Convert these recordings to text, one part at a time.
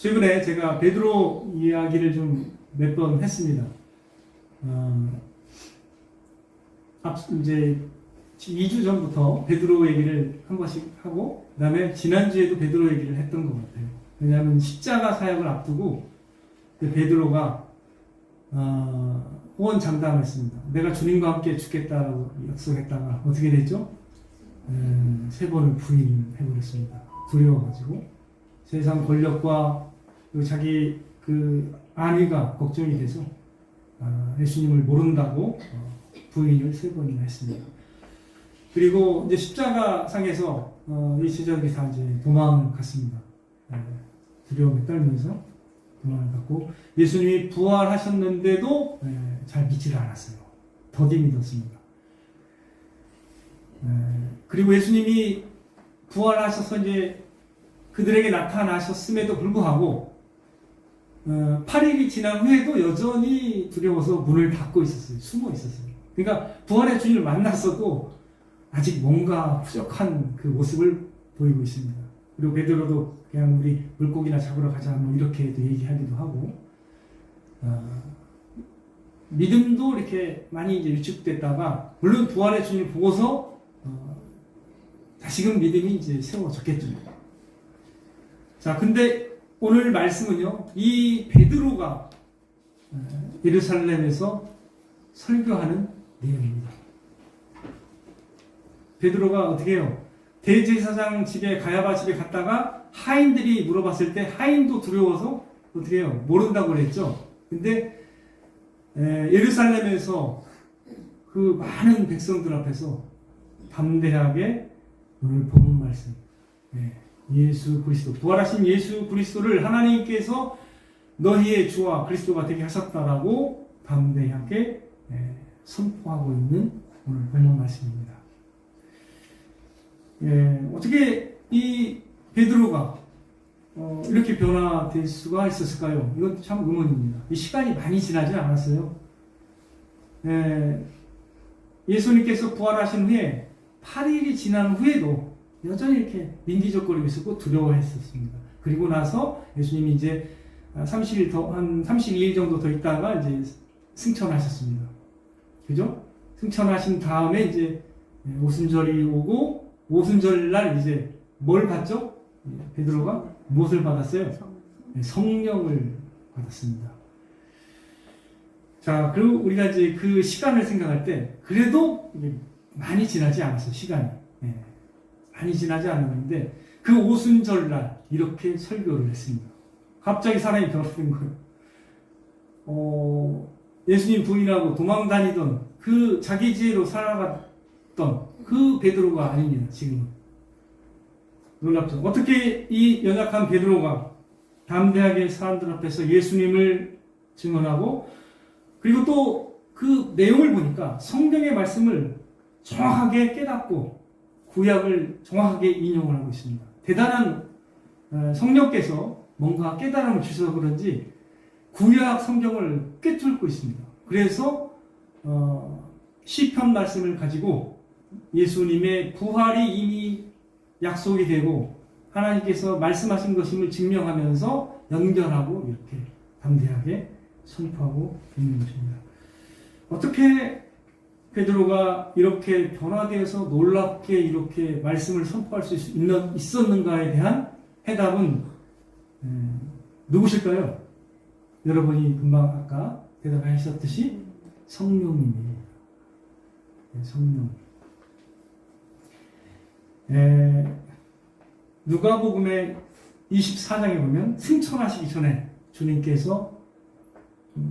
최근에 제가 베드로 이야기를 좀 몇 번 했습니다. 이제 2주 전부터 베드로 얘기를 한 번씩 하고, 그 다음에 지난주에도 베드로 얘기를 했던 것 같아요. 왜냐하면 십자가 사역을 앞두고 베드로가 호언 장담했습니다. 내가 주님과 함께 죽겠다라고 약속했다가 어떻게 됐죠? 3번을 부인해버렸습니다. 두려워가지고 세상 권력과 자기 그 안위가 걱정이 돼서 예수님을 모른다고 부인을 3번이나 했습니다. 그리고 이제 십자가 상에서 이 제자들이 다 이제 도망을 갔습니다. 두려움에 떨면서 도망을 갔고, 예수님이 부활하셨는데도 잘 믿지를 않았어요. 더디 믿었습니다. 그리고 예수님이 부활하셔서 이제 그들에게 나타나셨음에도 불구하고 8일이 지난 후에도 여전히 두려워서 문을 닫고 있었어요. 숨어 있었어요. 그러니까 부활의 주님을 만났어도 아직 뭔가 부족한 그 모습을 보이고 있습니다. 그리고 베드로도 그냥 우리 물고기나 잡으러 가자 뭐 이렇게도 얘기하기도 하고, 믿음도 이렇게 많이 이제 위축됐다가 물론 부활의 주님을 보고서 다시금 믿음이 이제 세워졌겠죠. 자, 근데 오늘 말씀은요, 이 베드로가 예루살렘에서 설교하는 내용입니다. 베드로가 어떻게 해요? 대제사장 집에, 가야바 집에 갔다가 하인들이 물어봤을 때 하인도 두려워서 어떻게 해요? 모른다고 그랬죠. 근데 예루살렘에서 그 많은 백성들 앞에서 담대하게 오늘 본문 말씀, 예수 그리스도, 부활하신 예수 그리스도를 하나님께서 너희의 주와 그리스도가 되게 하셨다라고 담대하게 선포하고 있는 오늘 본문 말씀입니다. 어떻게 이 베드로가 이렇게 변화될 수가 있었을까요? 이건 참 의문입니다. 이 시간이 많이 지나지 않았어요. 예수님께서 부활하신 후에 8일이 지난 후에도 여전히 이렇게 민기적거리고 있었고 두려워했었습니다. 그리고 나서 예수님이 이제 30일 한 32일 정도 더 있다가 이제 승천하셨습니다. 그죠? 승천하신 다음에 이제 오순절이 오고, 오순절 날 이제 뭘 받죠? 베드로가 무엇을 받았어요? 성령을 받았습니다. 자, 그리고 우리가 이제 그 시간을 생각할 때 그래도 많이 지나지 않았어요. 시간이 많이 지나지 않았는데 그 오순절 날 이렇게 설교를 했습니다. 갑자기 사람이 변화된 거예요. 예수님 부인하고 도망다니던 그 자기 지혜로 살아갔던 그 베드로가 아닙니다. 지금은. 놀랍죠. 어떻게 이 연약한 베드로가 담대하게 사람들 앞에서 예수님을 증언하고, 그리고 또 그 내용을 보니까 성경의 말씀을 정확하게 깨닫고 구약을 정확하게 인용을 하고 있습니다. 대단한 성령께서 뭔가 깨달음을 주셔서 그런지 구약 성경을 꿰뚫고 있습니다. 그래서 시편 말씀을 가지고 예수님의 부활이 이미 약속이 되고 하나님께서 말씀하신 것임을 증명하면서 연결하고 이렇게 담대하게 선포하고 있는 것입니다. 어떻게 베드로가 이렇게 변화되어서 놀랍게 이렇게 말씀을 선포할 수 있었는가에 대한 해답은 누구실까요? 여러분이 금방 아까 대답하셨듯이 성령님입니다. 성령. 누가복음의 24장에 보면 승천하시기 전에 주님께서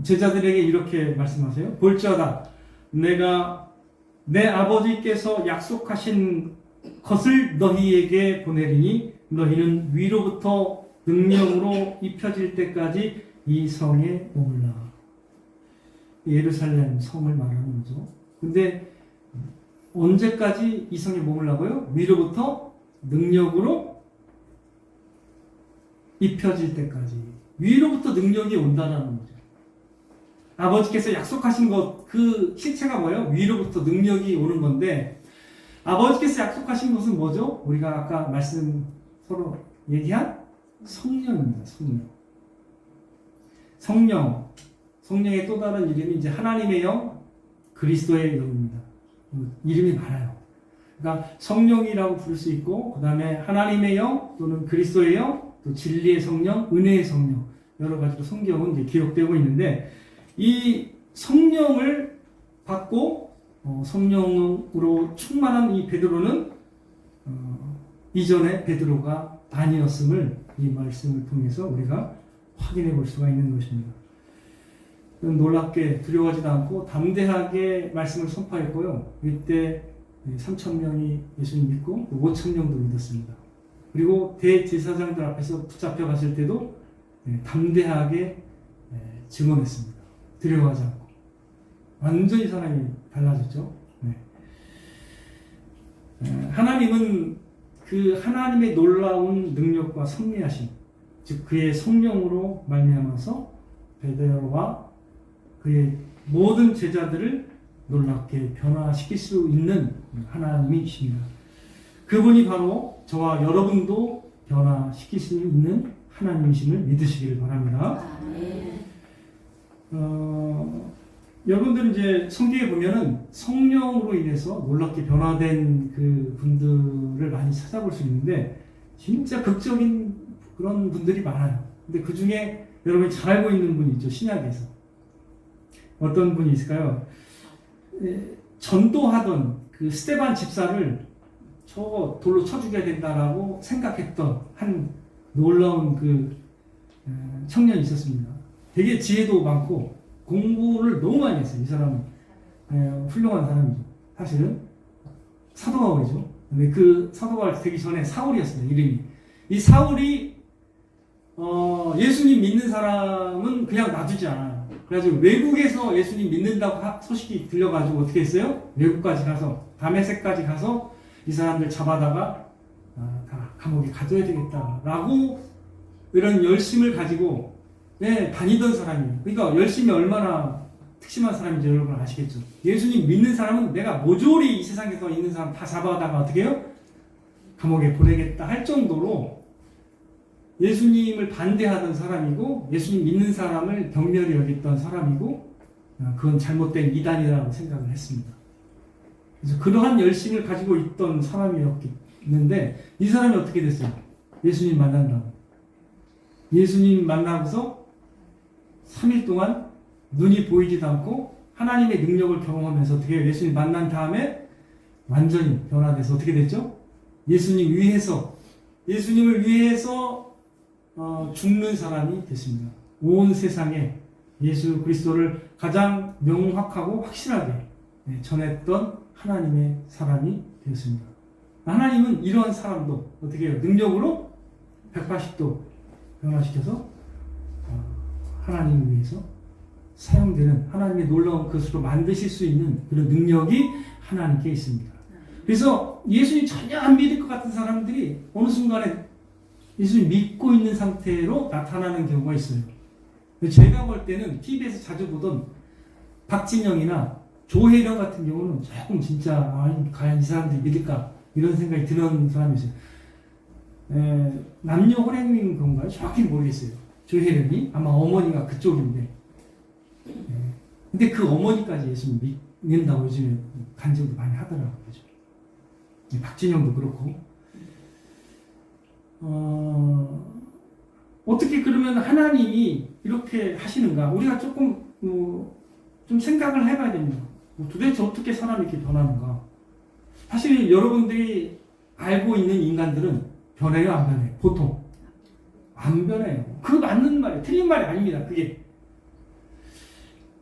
제자들에게 이렇게 말씀하세요. 볼지어다 내가 내 아버지께서 약속하신 것을 너희에게 보내리니 너희는 위로부터 능력으로 입혀질 때까지 이 성에 머물라. 예루살렘 성을 말하는 거죠. 근데 언제까지 이 성에 머물라고요? 위로부터 능력으로 입혀질 때까지. 위로부터 능력이 온다라는 거죠. 아버지께서 약속하신 것, 그 실체가 뭐예요? 위로부터 능력이 오는 건데, 아버지께서 약속하신 것은 뭐죠? 우리가 아까 말씀 서로 얘기한 성령입니다. 성령. 성령의 또 다른 이름이 이제 하나님의 영, 그리스도의 영입니다. 이름이 많아요. 그러니까 성령이라고 부를 수 있고, 그 다음에 하나님의 영 또는 그리스도의 영, 또 진리의 성령, 은혜의 성령, 여러 가지로 성경은 이제 기록되고 있는데, 이 성령을 받고 성령으로 충만한 이 베드로는 이전에 베드로가 아니었음을 이 말씀을 통해서 우리가 확인해 볼 수가 있는 것입니다. 놀랍게 두려워하지도 않고 담대하게 말씀을 선포했고요. 이때 3,000명이 예수님 믿고 5,000명도 믿었습니다. 그리고 대제사장들 앞에서 붙잡혀 갔을 때도 담대하게 증언했습니다. 두려워하지 않고. 완전히 사람이 달라졌죠. 하나님은 그 하나님의 놀라운 능력과 섭리하심, 즉 그의 성령으로 말미암아서 베드로와 그의 모든 제자들을 놀랍게 변화시킬 수 있는 하나님이십니다. 그분이 바로 저와 여러분도 변화시킬 수 있는 하나님이심을 믿으시길 바랍니다. 여러분들은 이제 성경에 보면은 성령으로 인해서 놀랍게 변화된 그 분들을 많이 찾아볼 수 있는데 진짜 극적인 그런 분들이 많아요. 근데 그 중에 여러분이 잘 알고 있는 분이 있죠. 신약에서. 어떤 분이 있을까요? 전도하던 그 스데반 집사를 저거 돌로 쳐 죽여야 된다라고 생각했던 한 놀라운 그 청년이 있었습니다. 되게 지혜도 많고 공부를 너무 많이 했어요. 이 사람은 훌륭한 사람이죠. 사실은 사도 바울이죠. 근데 그 사도 바울 되기 전에 사울이었습니다. 이름이. 이 사울이 예수님 믿는 사람은 그냥 놔두지 않아요. 그래가지고 외국에서 예수님 믿는다고 소식이 들려가지고 어떻게 했어요? 외국까지 가서 다메섹까지 가서 이 사람들 잡아다가 다 감옥에 가둬야 되겠다라고 이런 열심을 가지고 다니던 사람이에요. 그러니까 열심이 얼마나 특심한 사람인지 여러분 아시겠죠? 예수님 믿는 사람은 내가 모조리 이 세상에서 있는 사람 다 잡아다가 어떻게 해요? 감옥에 보내겠다 할 정도로 예수님을 반대하던 사람이고 예수님 믿는 사람을 경멸히 여겼던 사람이고 그건 잘못된 이단이라고 생각을 했습니다. 그래서 그러한 열심을 가지고 있던 사람이었는데 이 사람이 어떻게 됐어요? 예수님 만난다고. 예수님 만나고서 3일 동안 눈이 보이지도 않고 하나님의 능력을 경험하면서 어떻게 예수님 만난 다음에 완전히 변화돼서 어떻게 됐죠? 예수님을 위해서 죽는 사람이 됐습니다. 온 세상에 예수 그리스도를 가장 명확하고 확실하게 전했던 하나님의 사람이 되었습니다. 하나님은 이러한 사람도 어떻게 해요? 능력으로 180도 변화시켜서 하나님을 위해서 사용되는 하나님의 놀라운 것으로 만드실 수 있는 그런 능력이 하나님께 있습니다. 그래서 예수님 전혀 안 믿을 것 같은 사람들이 어느 순간에 예수님 믿고 있는 상태로 나타나는 경우가 있어요. 제가 볼 때는 TV에서 자주 보던 박진영이나 조혜령 같은 경우는 조금 진짜 과연 이 사람들이 믿을까 이런 생각이 드는 사람이 있어요. 남녀 혼혈인 건가요? 정확히 모르겠어요. 조혜령이 아마 어머니가 그쪽인데 근데 그 어머니까지 예수님 믿는다고 요즘에 간증도 많이 하더라고요. 그죠? 박진영도 그렇고 어떻게 그러면 하나님이 이렇게 하시는가? 우리가 조금 좀 생각을 해봐야 됩니다. 도대체 어떻게 사람이 이렇게 변하는가? 사실 여러분들이 알고 있는 인간들은 변해요, 안 변해요? 보통 안 변해요. 그거 맞는 말이에요. 틀린 말이 아닙니다. 그게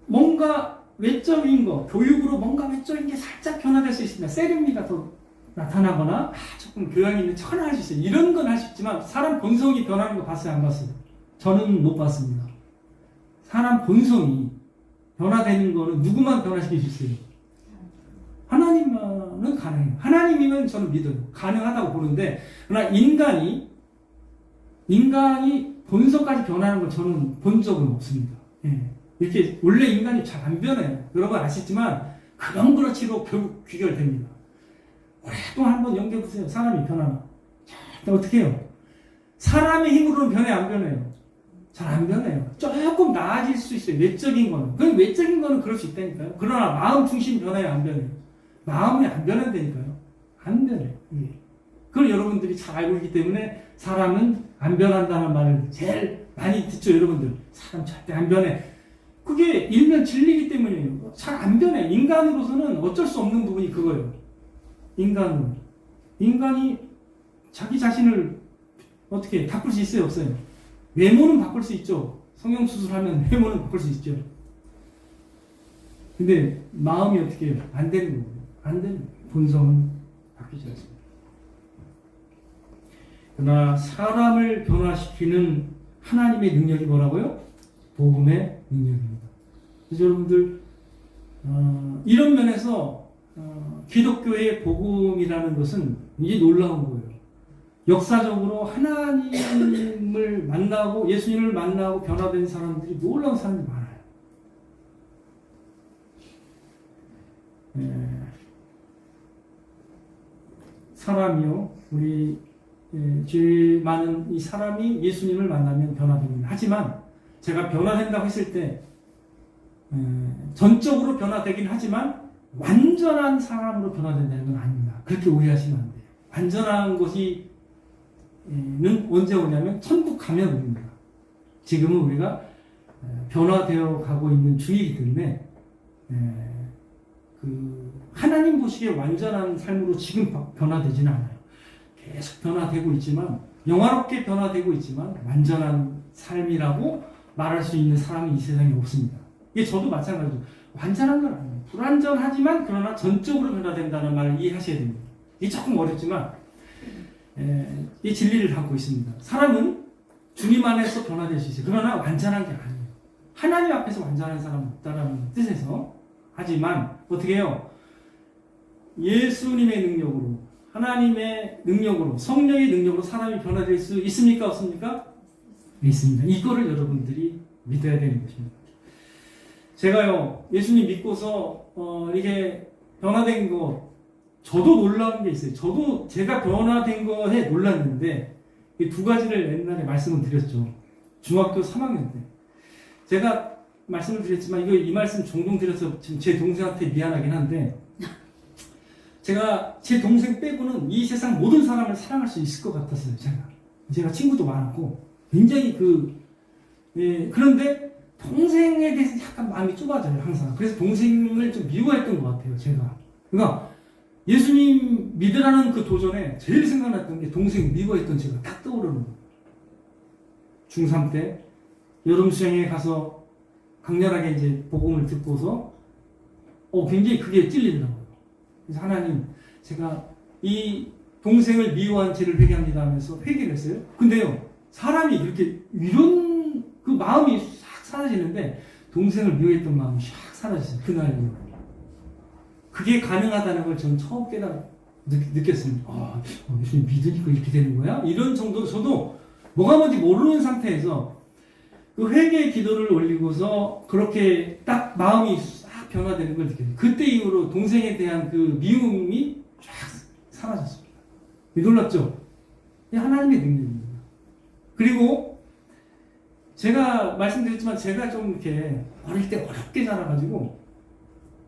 뭔가 외적인 거, 교육으로 뭔가 외적인 게 살짝 변화될 수 있습니다. 세련미가 더 나타나거나 조금 교양 있는 척을 할 수 있어요. 이런 건 할 수 있지만 사람 본성이 변하는 거 봤어요? 안 봤어요? 저는 못 봤습니다. 사람 본성이 변화되는 거는 누구만 변화시킬 수 있어요? 하나님만은 가능해요. 하나님이면 저는 믿어요. 가능하다고 보는데 그러나 인간이 본성까지 변하는 걸 저는 본 적은 없습니다. 이렇게 원래 인간이 잘 안 변해요. 여러분 아시지만 그런 그렇지로 결국 귀결됩니다. 오랫동안 한번 연결해보세요. 사람이 변하나. 어떻게 해요? 사람의 힘으로는 변해 안 변해요? 잘 안 변해요. 조금 나아질 수 있어요. 외적인 거는. 그 외적인 거는 그럴 수 있다니까요. 그러나 마음 중심 변해요, 안 변해요? 마음이 안 변한다니까요. 안 변해요. 예. 그걸 여러분들이 잘 알고 있기 때문에 사람은 안 변한다는 말을 제일 많이 듣죠, 여러분들. 사람 절대 안 변해. 그게 일면 진리이기 때문이에요. 잘 안 변해. 인간으로서는 어쩔 수 없는 부분이 그거예요. 인간이 자기 자신을 어떻게 바꿀 수 있어요, 없어요? 외모는 바꿀 수 있죠. 성형수술하면 외모는 바꿀 수 있죠. 근데 마음이 어떻게 해요? 안 되는 거예요. 안 되는 거예요. 본성은 바뀌지 않습니다. 그러나 사람을 변화시키는 하나님의 능력이 뭐라고요? 복음의 능력입니다. 그래서 여러분들 이런 면에서 기독교의 복음이라는 것은 이게 놀라운 거예요. 역사적으로 하나님을 만나고 예수님을 만나고 변화된 사람들이 놀라운 사람들이 많아요. 사람이요, 우리 제일 많은 이 사람이 예수님을 만나면 변화됩니다. 하지만 제가 변화된다고 했을 때 전적으로 변화되긴 하지만 완전한 사람으로 변화된다는 건 아닙니다. 그렇게 오해하시면 안 돼요. 완전한 것이 는 언제 오냐면 천국 가면 옵니다. 지금은 우리가 변화되어 가고 있는 중이기 때문에 그 하나님 보시기에 완전한 삶으로 지금 변화되지는 않아요. 계속 변화되고 있지만 영화롭게 변화되고 있지만 완전한 삶이라고 말할 수 있는 사람이 이 세상에 없습니다. 이게 저도 마찬가지로 완전한 건 아니에요. 불완전하지만 그러나 전적으로 변화된다는 말을 이해하셔야 됩니다. 이게 조금 어렵지만 이 진리를 담고 있습니다. 사람은 주님 안에서 변화될 수 있어요. 그러나 완전한 게 아니에요. 하나님 앞에서 완전한 사람은 없다라는 뜻에서 하지만 어떻게 해요? 예수님의 능력으로 하나님의 능력으로 성령의 능력으로 사람이 변화될 수 있습니까? 없습니까? 있습니다. 이거를 여러분들이 믿어야 되는 것입니다. 제가요 예수님 믿고서 이게 변화된 거 저도 놀라운 게 있어요. 저도 제가 변화된 거에 놀랐는데 이 두 가지를 옛날에 말씀을 드렸죠. 중학교 3학년 때 제가 말씀을 드렸지만 이 말씀 종종 드려서 지금 제 동생한테 미안하긴 한데 제가 제 동생 빼고는 이 세상 모든 사람을 사랑할 수 있을 것 같았어요. 제가 친구도 많았고 굉장히 그런데 동생에 대해서 약간 마음이 좁아져요, 항상. 그래서 동생을 좀 미워했던 것 같아요, 제가. 그러니까 예수님 믿으라는 그 도전에 제일 생각났던 게 동생 미워했던 제가 딱 떠오르는 거예요. 중3 때 여름 수영에 가서 강렬하게 이제 복음을 듣고서 굉장히 그게 찔리더라고요. 그래서 하나님, 제가 이 동생을 미워한 죄를 회개합니다 하면서 회개를 했어요. 근데요, 사람이 그렇게 이런 그 마음이 싹 사라지는데 동생을 미워했던 마음이 싹 사라졌어요. 그날요. 그게 가능하다는 걸 저는 처음 느꼈습니다. 예수님 믿으니까 이렇게 되는 거야? 이런 정도로 저도 뭐가 뭔지 모르는 상태에서 그 회개의 기도를 올리고서 그렇게 딱 마음이 싹 변화되는 걸 느꼈어요. 그때 이후로 동생에 대한 그 미움이 쫙 사라졌습니다. 놀랍죠? 하나님의 능력입니다. 그리고 제가 말씀드렸지만 제가 좀 이렇게 어릴 때 어렵게 자라가지고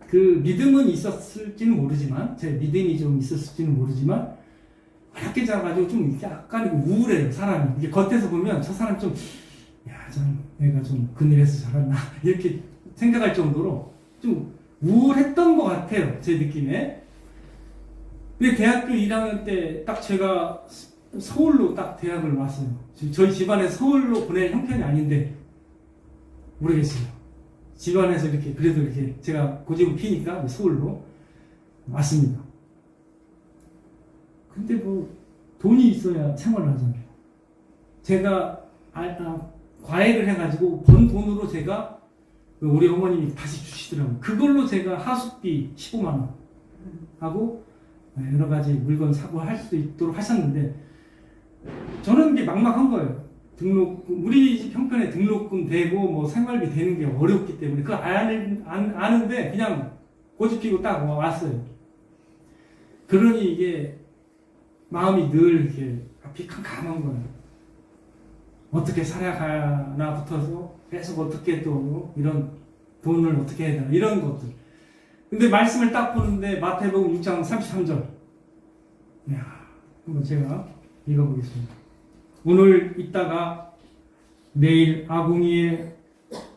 그 믿음은 있었을지는 모르지만 제 믿음이 좀 있었을지는 모르지만 어렵게 자라가지고 좀 약간 우울해요, 사람이. 이게 겉에서 보면 저 사람 좀 내가 좀 그늘에서 자랐나 이렇게 생각할 정도로 좀 우울했던 것 같아요, 제 느낌에. 근데 대학교 1학년 때 딱 제가 서울로 딱 대학을 왔어요. 저희 집안에 서울로 보낼 형편이 아닌데 모르겠어요. 집안에서 이렇게 그래도 이렇게 제가 고집을 피니까 서울로 왔습니다. 근데 뭐 돈이 있어야 생활을 하잖아요. 제가 과외를 해가지고 번 돈으로 제가 우리 어머님이 다시 주시더라고요. 그걸로 제가 하숙비 15만 원 하고 여러 가지 물건 사고 할 수 있도록 하셨는데 저는 이게 막막한 거예요. 우리 집 형편에 등록금 되고 뭐 생활비 되는 게 어렵기 때문에 그거 아는데 그냥 고집 피고 딱 왔어요. 그러니 이게 마음이 늘 이렇게 앞이 캄캄한 거예요. 어떻게 살아가나부터서 계속 어떻게 또 이런 돈을 어떻게 해야 되나 이런 것들. 근데 말씀을 딱 보는데 마태복음 6장 33절. 이야, 한번 제가 읽어보겠습니다. 오늘 있다가 내일 아궁이에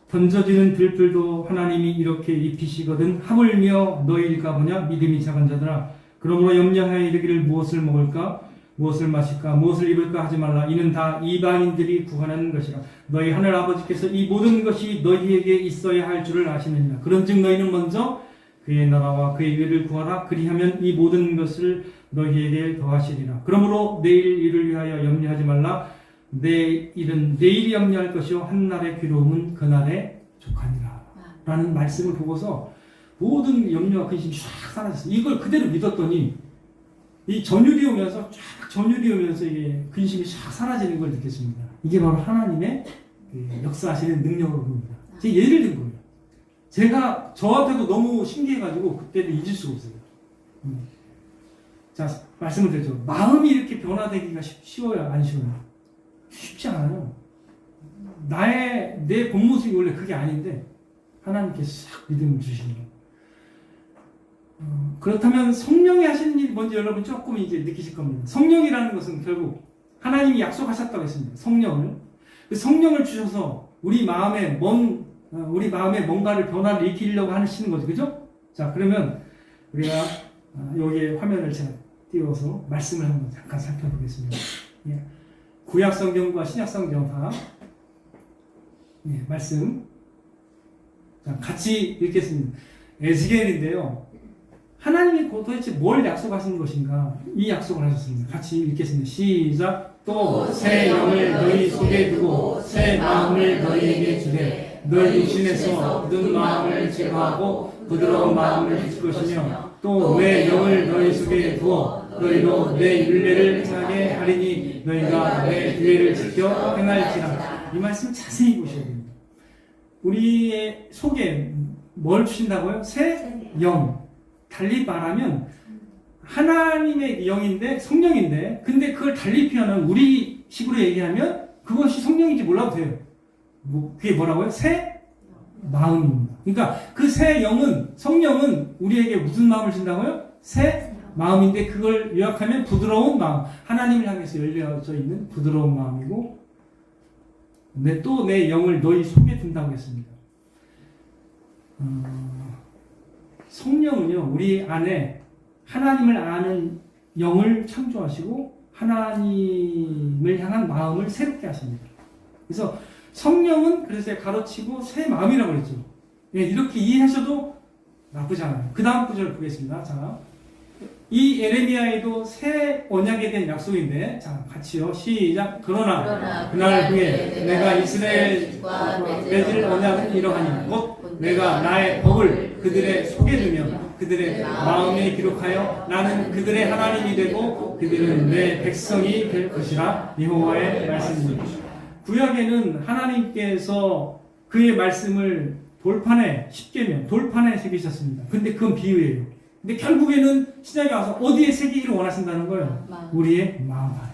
던져지는 들불도 하나님이 이렇게 입히시거든 하물며 너희일까 보냐 믿음이 작은 자들아 그러므로 염려하여 이르기를 무엇을 먹을까 무엇을 마실까 무엇을 입을까 하지 말라 이는 다 이방인들이 구하는 것이라 너희 하늘 아버지께서 이 모든 것이 너희에게 있어야 할 줄을 아시느니라 그런즉 너희는 먼저 그의 나라와 그의 의를 구하라 그리하면 이 모든 것을 너희에게 더하시리라 그러므로 내일 일을 위하여 염려하지 말라 내 일은 내일이 염려할 것이요 한날의 괴로움은 그날에 족하니라 라는 말씀을 보고서 모든 염려와 근심이 쫙 사라졌어요. 이걸 그대로 믿었더니 이 전율이 오면서 쫙 전율이 오면서 이게 근심이 쫙 사라지는 걸 느꼈습니다. 이게 바로 하나님의 역사하시는 능력으로 봅니다. 제가 예를 든 거예요. 제가 저한테도 너무 신기해가지고 그때도 잊을 수가 없어요. 자, 말씀을 드렸죠. 마음이 이렇게 변화되기가 쉬워요? 안 쉬워요? 쉽지 않아요. 내 본 모습이 원래 그게 아닌데 하나님께서 싹 믿음을 주시는 거예요. 그렇다면 성령이 하시는 일이 뭔지 여러분 조금 이제 느끼실 겁니다. 성령이라는 것은 결국 하나님이 약속하셨다고 했습니다. 성령을. 그 성령을 주셔서 우리 마음에 뭔가를 변화를 일으키려고 하시는 거죠. 그죠? 자, 그러면 우리가 여기에 화면을 제가 띄워서 말씀을 한번 잠깐 살펴보겠습니다. 예. 구약 성경과 신약 성경 다 말씀 자, 같이 읽겠습니다. 에스겔인데요. 하나님이 도대체 뭘 약속하신 것인가? 이 약속을 하셨습니다. 같이 읽겠습니다. 시작. 또 새 영을 너희 속에 두고 새 마음을 너희에게 주되 너희 육신에서 굳은 마음을 제거하고 부드러운 마음을 줄 것이며 또 내 영을 너희 속에 두어 너희로 내 율례를 행하게 하리니 너희가 내 규례를 지켜 행할지라. 이 말씀 자세히 보셔야 됩니다. 우리의 속에 뭘 주신다고요? 새 영. 달리 말하면 하나님의 영인데 성령인데 근데 그걸 달리 표현하면 우리 식으로 얘기하면 그것이 성령인지 몰라도 돼요. 그게 뭐라고요? 새 마음입니다. 그러니까 그 새 영은 성령은 우리에게 무슨 마음을 준다고요? 새 마음인데 그걸 요약하면 부드러운 마음, 하나님을 향해서 열려져 있는 부드러운 마음이고 또 내 영을 너희 속에 둔다고 했습니다. 성령은요 우리 안에 하나님을 아는 영을 창조하시고 하나님을 향한 마음을 새롭게 하십니다. 그래서 성령은 그래서 가로치고 새 마음이라고 그랬죠. 예, 이렇게 이해하셔도 나쁘지 않아요. 그 다음 구절을 보겠습니다. 자, 이 에레미야에도 새 언약에 대한 약속인데, 자, 같이요. 시작. 그러나 그날 후에 내가 이스라엘과 맺을 언약은 이러하니 곧 내가 나의 법을 그들의 속에 두며 그들의 마음에 기록하여 나는 그들의 하나님이 되고 그들은 내 백성이 될 것이라. 여호와의 말씀입니다. 구약에는 하나님께서 그의 말씀을 돌판에 십계명 돌판에 새기셨습니다. 근데 그건 비유예요. 근데 결국에는 신약에 와서 어디에 새기기를 원하신다는 거예요? 우리의 마음 안에.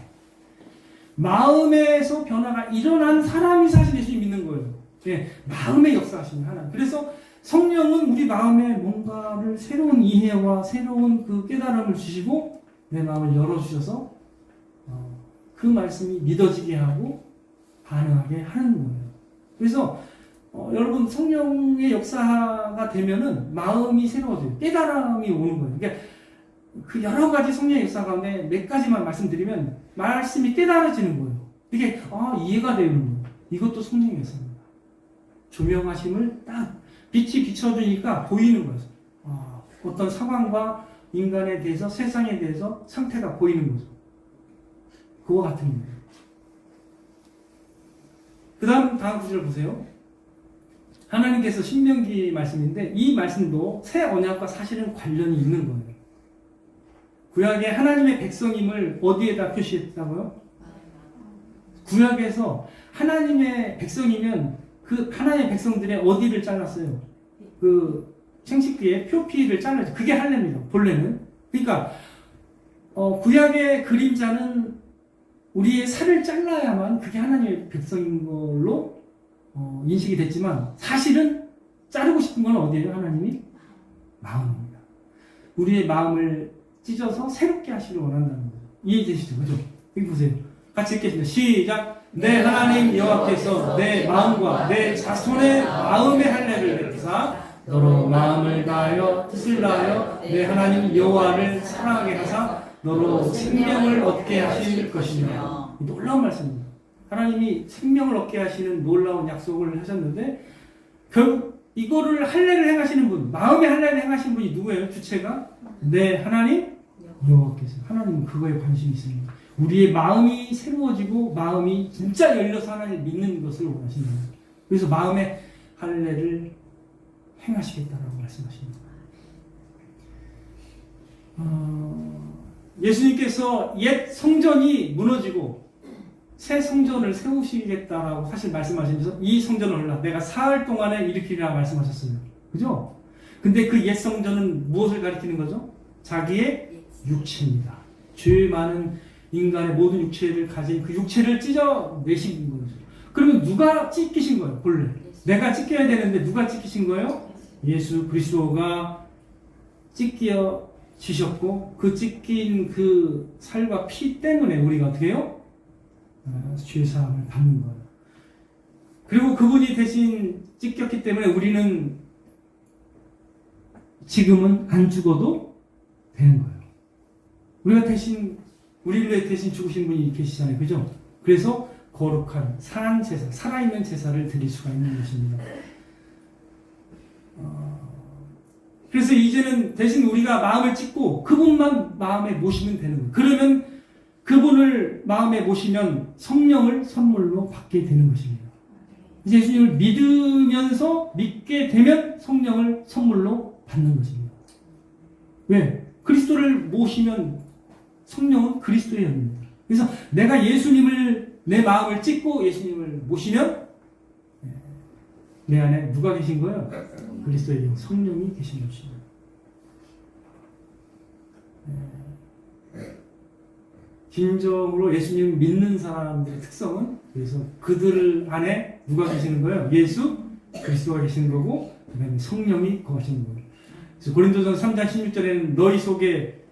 마음에서 변화가 일어난 사람이 사실 예수님 믿는 거예요. 예, 마음의 역사하시는 하나님. 그래서 성령은 우리 마음에 뭔가를 새로운 이해와 새로운 그 깨달음을 주시고 내 마음을 열어주셔서 그 말씀이 믿어지게 하고 반응하게 하는 거예요. 그래서 여러분 성령의 역사가 되면은 마음이 새로워져요. 깨달음이 오는 거예요. 그러니까 그 여러 가지 성령의 역사 가운데 몇 가지만 말씀드리면 말씀이 깨달아지는 거예요. 이게 이해가 되는 거예요. 이것도 성령의 역사입니다. 조명하심을 딱 빛이 비춰주니까 보이는 거예요. 어떤 상황과 인간에 대해서 세상에 대해서 상태가 보이는 거죠. 그와 같은 거예요. 그 다음 구절 보세요. 하나님께서 신명기 말씀인데 이 말씀도 새 언약과 사실은 관련이 있는 거예요. 구약에 하나님의 백성임을 어디에다 표시했다고요? 구약에서 하나님의 백성이면 그 하나님의 백성들의 어디를 잘랐어요? 그 생식기의 표피를 잘랐어요. 그게 할례입니다. 본래는. 그러니까 구약의 그림자는 우리의 살을 잘라야만 그게 하나님의 백성인 걸로 인식이 됐지만 사실은 자르고 싶은 건 어디예요? 하나님이? 마음입니다. 우리의 마음을 찢어서 새롭게 하시길 원한다는 거죠. 이해되시죠? 그죠? 여기 보세요. 같이 읽겠습니다. 시작! 내 하나님 여호와께서 내 마음과 내 자손의 마음의 할례를 베푸사 너로 마음을 다하여 뜻을 다하여 내 하나님 여호와를 사랑하게 하사 너로 생명을 얻게 하실 것이며. 놀라운 말씀입니다. 하나님이 생명을 얻게 하시는 놀라운 약속을 하셨는데 결국 이거를 할례를 행하시는 분, 마음의 할례를 행하시는 분이 누구예요? 주체가? 내 하나님 여호와께서. 하나님은 그거에 관심이 있습니다. 우리의 마음이 새로워지고 마음이 진짜 열려서 하나님을 믿는 것을 원하십니다. 그래서 마음의 할례를 행하시겠다라고 말씀하십니다. 예수님께서 옛 성전이 무너지고 새 성전을 세우시겠다라고 사실 말씀하시면서 이 성전을 내가 사흘 동안에 일으키리라 말씀하셨어요. 그죠? 근데 그 옛 성전은 무엇을 가리키는 거죠? 자기의 육체입니다. 죄 많은 인간의 모든 육체를 가진 그 육체를 찢어내신 거죠. 그러면 누가 찢기신 거예요? 본래 내가 찢겨야 되는데 누가 찢기신 거예요? 예수 그리스도가 찢겨지셨고 그 찢긴 그 살과 피 때문에 우리가 어떻게 해요? 죄사함을 받는 거예요. 그리고 그분이 대신 찢겼기 때문에 우리는 지금은 안 죽어도 되는 거예요. 우리를 위해 대신 죽으신 분이 계시잖아요. 그죠? 그래서 거룩한 살아있는 제사, 살아있는 제사를 드릴 수가 있는 것입니다. 그래서 이제는 대신 우리가 마음을 찢고 그분만 마음에 모시면 되는 거예요. 그러면 그분을 마음에 모시면 성령을 선물로 받게 되는 것입니다. 예수님을 믿으면서 믿게 되면 성령을 선물로 받는 것입니다. 왜? 그리스도를 모시면 성령은 그리스도의 영입니다. 그래서 내가 예수님을 내 마음을 찢고 예수님을 모시면 내 안에 누가 계신 거예요? 그리스도의 영, 성령이 계신 것입니다. 진정으로 예수님을 믿는 사람들의 특성은 그래서 그들 안에 누가 계시는 거예요? 예수 그리스도가 계시는 거고 그다음에 성령이 거하시는 거예요. 그래서 고린도전서 3장 16절에는 너희 속에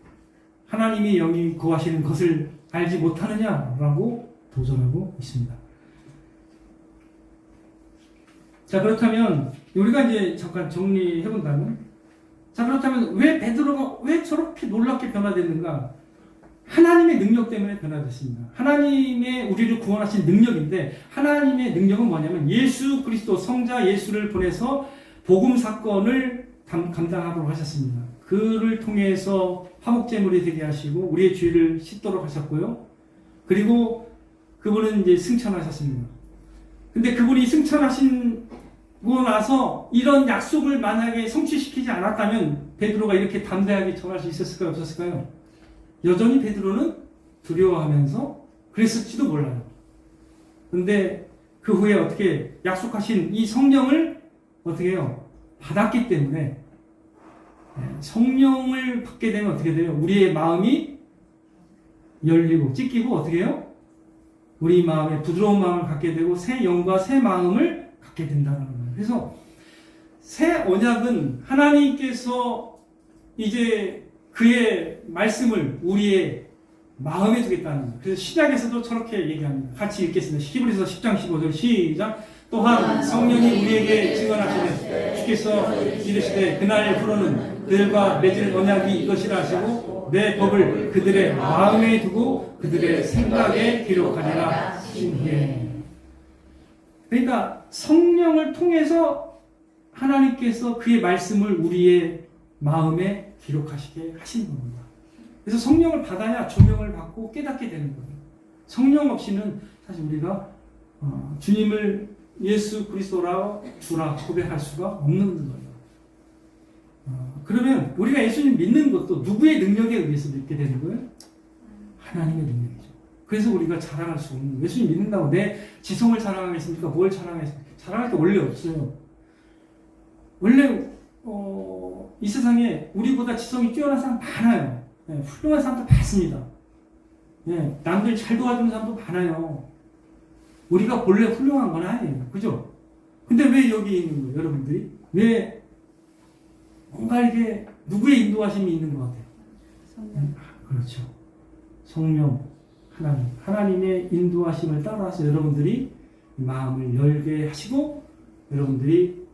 하나님의 영이 거하시는 것을 알지 못하느냐라고 도전하고 있습니다. 자, 그렇다면 우리가 이제 잠깐 정리해 본다면, 자, 그렇다면 왜 베드로가 왜 저렇게 놀랍게 변화됐는가? 하나님의 능력 때문에 변화됐습니다. 하나님의 우리를 구원하신 능력인데 하나님의 능력은 뭐냐면 예수 그리스도 성자 예수를 보내서 복음 사건을 감당하도록 하셨습니다. 그를 통해서 화목제물이 되게 하시고 우리의 죄를 씻도록 하셨고요. 그리고 그분은 이제 승천하셨습니다. 근데 그분이 승천하시고 나서 이런 약속을 만약에 성취시키지 않았다면 베드로가 이렇게 담대하게 전할 수 있었을까요? 없었을까요? 여전히 베드로는 두려워하면서 그랬을지도 몰라요. 근데 그 후에 어떻게 약속하신 이 성령을 어떻게 해요? 받았기 때문에 성령을 받게 되면 어떻게 돼요? 우리의 마음이 열리고 찢기고 어떻게 해요? 우리 마음에 부드러운 마음을 갖게 되고 새 영과 새 마음을 갖게 된다는 거예요. 그래서 새 언약은 하나님께서 이제 그의 말씀을 우리의 마음에 두겠다는 거예요. 그래서 신약에서도 저렇게 얘기합니다. 같이 읽겠습니다. 히브리서 10장 15절 시작. 또한 성령이 우리에게 증언하시되 주께서 이르시되 그날 후로는 그들과 맺은 언약이 이것이라 하시고 내 법을 그들의 마음에 두고 그들의 생각에 기록하리라 하시니에. 그러니까 성령을 통해서 하나님께서 그의 말씀을 우리의 마음에 기록하시게 하신 겁니다. 그래서 성령을 받아야 조명을 받고 깨닫게 되는 거예요. 성령 없이는 사실 우리가 주님을 예수 그리스도라 주라 고백할 수가 없는 거예요. 그러면 우리가 예수님 믿는 것도 누구의 능력에 의해서 믿게 되는 거예요? 하나님의 능력이죠. 그래서 우리가 자랑할 수 없는 거예요. 예수님 믿는다고 내 지성을 자랑하겠습니까? 뭘 자랑하겠습니까? 자랑할 게 원래 없어요. 원래 이 세상에 우리보다 지성이 뛰어난 사람 많아요. 네, 훌륭한 사람도 많습니다. 예, 남들 잘 도와주는 사람도 많아요. 우리가 본래 훌륭한 건 아니에요. 그죠? 근데 왜 여기 있는 거예요, 여러분들이? 왜 뭔가 이게 누구의 인도하심이 있는 것 같아요? 성령. 그렇죠. 성령, 하나님의 인도하심을 따라서 여러분들이 마음을 열게 하시고 여러분들이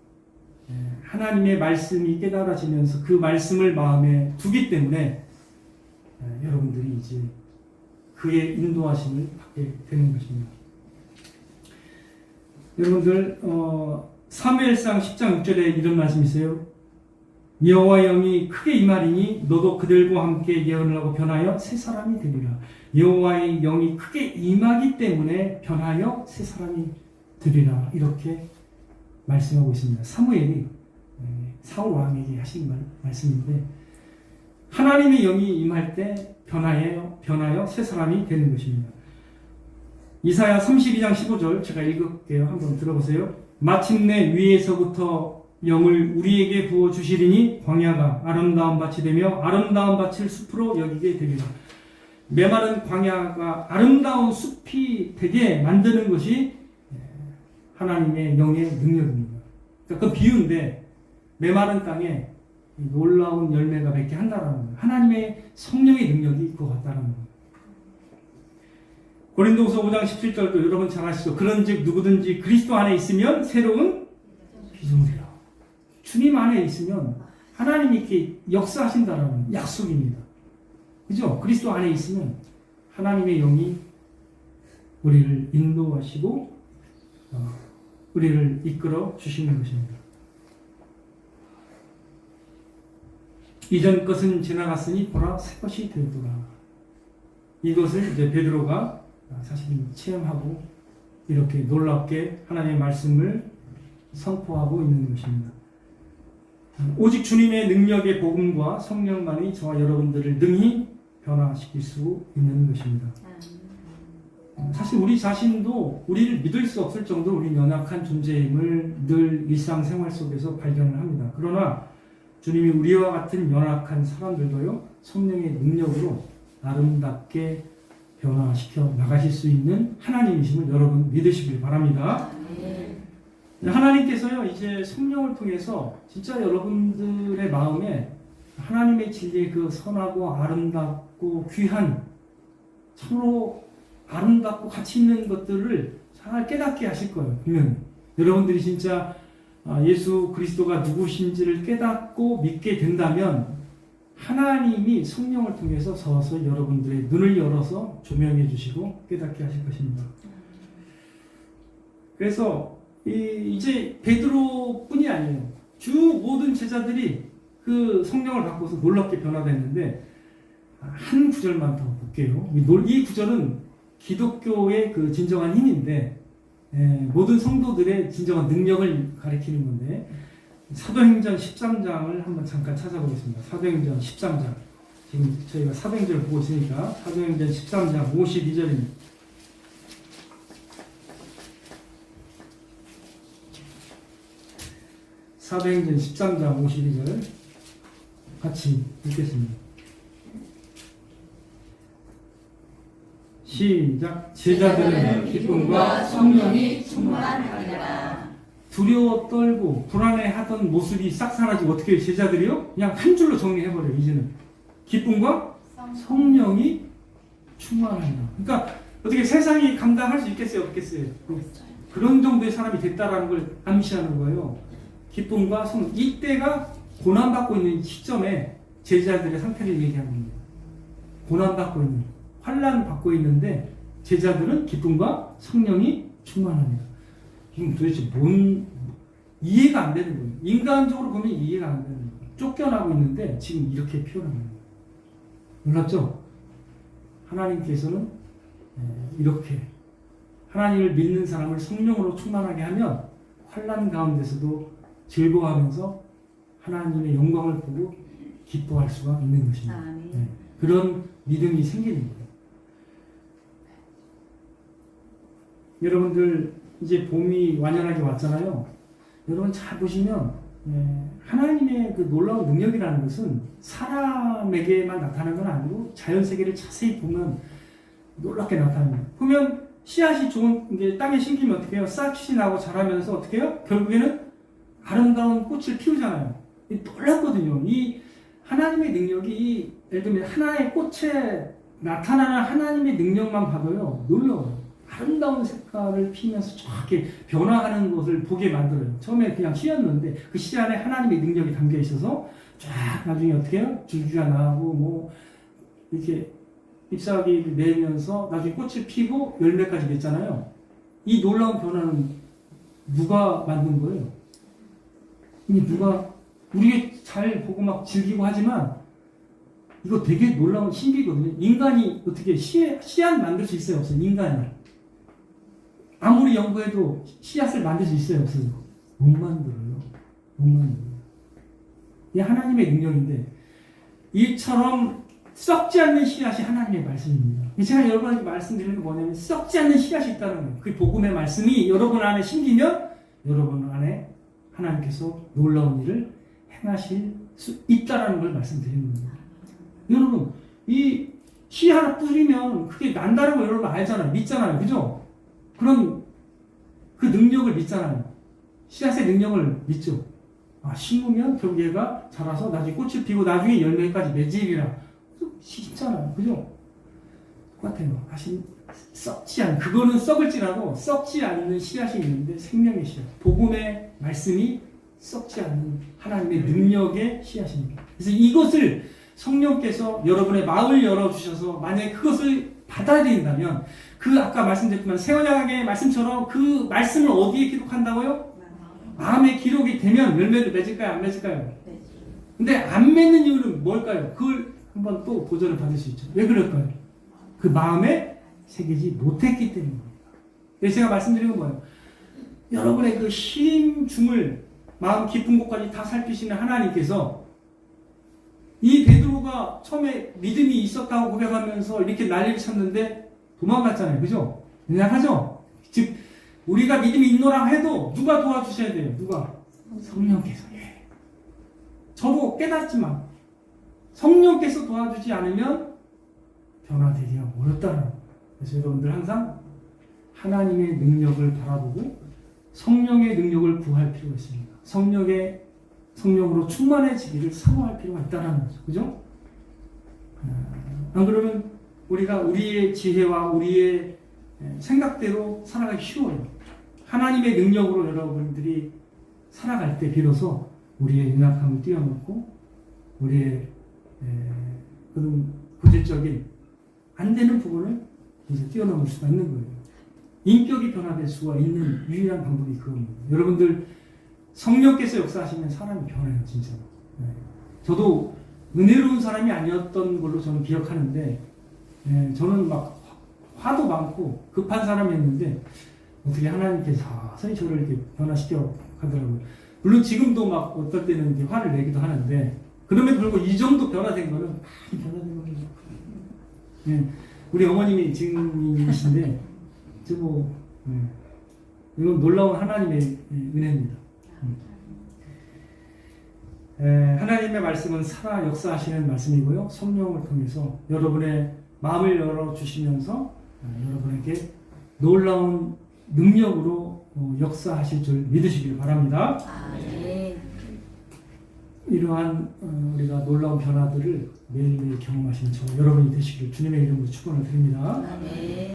하나님의 말씀이 깨달아지면서 그 말씀을 마음에 두기 때문에 여러분들이 이제 그의 인도하심을 받게 되는 것입니다. 여러분들 사무엘상 10장 6절에 이런 말씀이 있어요. 여호와의 영이 크게 임하리니 너도 그들과 함께 예언을 하고 변하여 새 사람이 되리라. 여호와의 영이 크게 임하기 때문에 변하여 새 사람이 되리라. 이렇게 말씀하고 있습니다. 사무엘이 사울 왕에게 하신 말씀인데 하나님의 영이 임할 때 변하여 새 사람이 되는 것입니다. 이사야 32장 15절 제가 읽을게요. 한번 들어보세요. 마침내 위에서부터 영을 우리에게 부어주시리니 광야가 아름다운 밭이 되며 아름다운 밭을 숲으로 여기게 되리라. 메마른 광야가 아름다운 숲이 되게 만드는 것이 하나님의 영의 능력입니다. 그러니까 그 비유인데 메마른 땅에 놀라운 열매가 맺게 한다라는 거예요. 하나님의 성령의 능력이 그거 같다는 거예요. 고린도후서 5장 17절도 여러분 잘 아시죠? 그런즉 누구든지 그리스도 안에 있으면 새로운 피조물이라. 주님 안에 있으면 하나님이 이렇게 역사하신다라는 약속입니다. 그죠? 그리스도 안에 있으면 하나님의 영이 우리를 인도하시고 우리를 이끌어 주시는 것입니다. 이전 것은 지나갔으니 보라 새 것이 되더라. 이것을 이제 베드로가 사실 체험하고 이렇게 놀랍게 하나님의 말씀을 선포하고 있는 것입니다. 오직 주님의 능력의 복음과 성령만이 저와 여러분들을 능히 변화시킬 수 있는 것입니다. 사실 우리 자신도 우리를 믿을 수 없을 정도로 우리 연약한 존재임을 늘 일상생활 속에서 발견을 합니다. 그러나 주님이 우리와 같은 연약한 사람들도요 성령의 능력으로 아름답게 변화시켜 나가실 수 있는 하나님이심을 여러분 믿으시길 바랍니다. 하나님께서요 이제 성령을 통해서 진짜 여러분들의 마음에 하나님의 진리의 그 선하고 아름답고 귀한 참으로 아름답고 가치 있는 것들을 잘 깨닫게 하실 거예요. 분명히 여러분들이 진짜 예수 그리스도가 누구신지를 깨닫고 믿게 된다면 하나님이 성령을 통해서 서서 여러분들의 눈을 열어서 조명해 주시고 깨닫게 하실 것입니다. 그래서 이제 베드로뿐이 아니에요. 주 모든 제자들이 그 성령을 받고서 놀랍게 변화됐는데 한 구절만 더 볼게요. 이 구절은 기독교의 그 진정한 힘인데 모든 성도들의 진정한 능력을 가리키는 건데 사도행전 13장을 한번 잠깐 찾아보겠습니다. 사도행전 13장 지금 저희가 사도행전을 보고 있으니까 사도행전 13장 52절입니다. 사도행전 13장 52절 같이 읽겠습니다. 시작. 제자들은 기쁨과 성령이 충만하니라. 두려워 떨고 불안해하던 모습이 싹 사라지고 어떻게 제자들이요? 그냥 한 줄로 정리해버려요. 이제는 기쁨과 성령이 충만하니라. 그러니까 어떻게 세상이 감당할 수 있겠어요? 없겠어요? 그런 정도의 사람이 됐다라는 걸 암시하는 거예요. 기쁨과 성령. 이때가 고난받고 있는 시점에 제자들의 상태를 얘기하는 겁니다. 고난받고 있는, 환난받고 있는데 제자들은 기쁨과 성령이 충만합니다. 지금 도대체 이해가 안 되는 거예요. 인간적으로 보면 이해가 안 되는 거예요. 쫓겨나고 있는데 지금 이렇게 표현하는 거예요. 놀랍죠? 하나님께서는 이렇게 하나님을 믿는 사람을 성령으로 충만하게 하면 환난 가운데서도 즐거워하면서 하나님의 영광을 보고 기뻐할 수가 있는 것입니다. 그런 믿음이 생기는 거예요. 여러분들 이제 봄이 완연하게 왔잖아요. 여러분 잘 보시면 하나님의 그 놀라운 능력이라는 것은 사람에게만 나타나는 건 아니고 자연세계를 자세히 보면 놀랍게 나타납니다. 보면 씨앗이 좋은 게 땅에 심기면 어떻게 해요? 싹이 나고 자라면서 어떻게 해요? 결국에는 아름다운 꽃을 피우잖아요. 놀랍거든요. 이 하나님의 능력이 예를 들면 하나의 꽃에 나타나는 하나님의 능력만 봐도요 놀라워요. 아름다운 색깔을 피면서 이렇게 변화하는 것을 보게 만들어요. 처음에 그냥 씨였는데 그 씨 안에 하나님의 능력이 담겨 있어서 쫙 나중에 어떻게 해요? 줄기가 나고 뭐 이렇게 잎사귀를 내면서 나중에 꽃을 피고 열매까지 맺잖아요. 이 놀라운 변화는 누가 만든 거예요? 이 누가 우리가 잘 보고 막 즐기고 하지만 이거 되게 놀라운 신비거든요. 인간이 어떻게 씨앗 만들 수 있어요? 없어요? 인간이. 아무리 연구해도 씨앗을 만들 수 있어요? 없어요? 못 만들어요. 못 만들어요. 이게 하나님의 능력인데 이처럼 썩지 않는 씨앗이 하나님의 말씀입니다. 제가 여러분에게 말씀드리는 건 뭐냐면 썩지 않는 씨앗이 있다는 거예요. 그 복음의 말씀이 여러분 안에 심기면 여러분 안에 하나님께서 놀라운 일을 행하실 수 있다는 걸 말씀드리는 겁니다. 여러분 이 씨 하나 뿌리면 그게 난다는 거 여러분 알잖아요. 믿잖아요. 그죠? 그럼 그 능력을 믿잖아요. 씨앗의 능력을 믿죠. 심으면 결국 얘가 자라서 나중에 꽃을 피고 나중에 열매까지 맺으리라. 쉽잖아요. 그죠? 똑같아요. 다시 썩지 않은, 그거는 썩을지라도 썩지 않는 씨앗이 있는데 생명의 씨앗. 복음의 말씀이 썩지 않는 하나님의 능력의 씨앗입니다. 그래서 이것을 성령께서 여러분의 마음을 열어주셔서 만약에 그것을 받아들인다면 그 아까 말씀드렸지만 새언약의 말씀처럼 그 말씀을 어디에 기록한다고요? 마음에 기록이 되면 열매를 맺을까요? 안 맺을까요? 근데 안 맺는 이유는 뭘까요? 그걸 한번 또 도전을 받을 수 있죠. 왜 그럴까요? 그 마음에 새기지 못했기 때문입니다. 그래서 제가 말씀드린 건 뭐예요? 여러분의 그 심중을 마음 깊은 곳까지 다 살피시는 하나님께서 이 베드로가 처음에 믿음이 있었다고 고백하면서 이렇게 난리를 쳤는데 도망갔잖아요. 그죠? 연약하죠? 즉 우리가 믿음이 있노라 해도 누가 도와주셔야 돼요? 누가? 성령께서. 예. 저도 깨닫지만 성령께서 도와주지 않으면 변화되기가 어렵다는 거예요. 그래서 여러분들 항상 하나님의 능력을 바라보고 성령의 능력을 구할 필요가 있습니다. 성령으로 충만해지기를 사모할 필요가 있다는 거죠. 그죠? 안 그러면 우리가 우리의 지혜와 우리의 생각대로 살아가기 쉬워요. 하나님의 능력으로 여러분들이 살아갈 때 비로소 우리의 연약함을 뛰어넘고 우리의 그런 고질적인 안 되는 부분을 이제 뛰어넘을 수가 있는 거예요. 인격이 변화될 수가 있는 유일한 방법이 그겁니다. 여러분들 성령께서 역사하시면 사람이 변해요, 진짜로. 네. 저도 은혜로운 사람이 아니었던 걸로 저는 기억하는데, 저는 막 화도 많고 급한 사람이었는데 어떻게 하나님께서 서서히 저를 이렇게 변화시켜 가더라고요. 물론 지금도 막 어떨 때는 이제 화를 내기도 하는데 그럼에도 불구하고 이 정도 변화된 거는 많이 변화된 거죠. 네. 우리 어머님이 증인이신데, 이건 놀라운 하나님의 은혜입니다. 하나님의 말씀은 살아 역사하시는 말씀이고요. 성령을 통해서 여러분의 마음을 열어주시면서 여러분에게 놀라운 능력으로 역사하실 줄 믿으시길 바랍니다. 이러한 우리가 놀라운 변화들을 매일매일 경험하시는 저 여러분이 되시길 주님의 이름으로 축원을 드립니다.